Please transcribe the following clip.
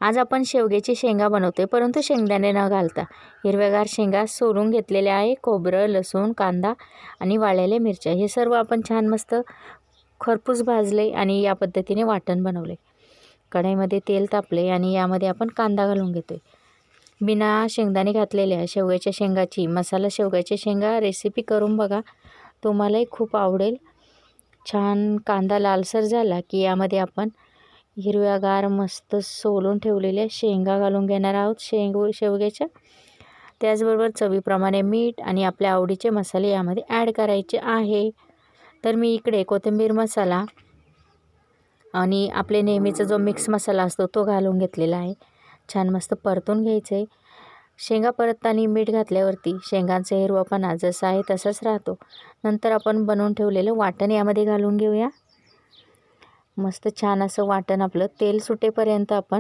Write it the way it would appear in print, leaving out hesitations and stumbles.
आज आपण शेवग्याची शेंगा बनवतोय, परंतु शेंगदाणे न घालता हिरव्यागार शेंगा सोलून घेतलेल्या आहे. खोबरं, लसूण, कांदा आणि वाळलेल्या मिरच्या हे सर्व आपण छान मस्त खरपूस भाजले आणि या पद्धतीने वाटण बनवले. कढईमध्ये तेल तापले आणि यामध्ये आपण कांदा घालून घेतोय. बिना शेंगदाणे घातलेल्या शेवग्याच्या शेंगाची मसाला शेवग्याच्या शेंगा रेसिपी करून बघा, तुम्हालाही खूप आवडेल. छान कांदा लालसर झाला की यामध्ये आपण हिरव्यागार मस्त सोलून ठेवलेल्या शेंगा घालून घेणार आहोत शेवग्याच्या. त्याचबरोबर चवीप्रमाणे मीठ आणि आपल्या आवडीचे मसाले यामध्ये ॲड करायचे आहे. तर मी इकडे कोथिंबीर मसाला आणि आपले नेहमीचा जो मिक्स मसाला असतो तो घालून घेतलेला आहे. छान मस्त परतून घ्यायचं आहे. शेंगा परतताना मीठ घातल्यावरती शेंगांचा हिरवापणा जसा आहे तसाच राहतो. नंतर आपण बनवून ठेवलेलं वाटण यामध्ये घालून घेऊया. मस्त छान असं वाटण आपलं तेल सुटेपर्यंत आपण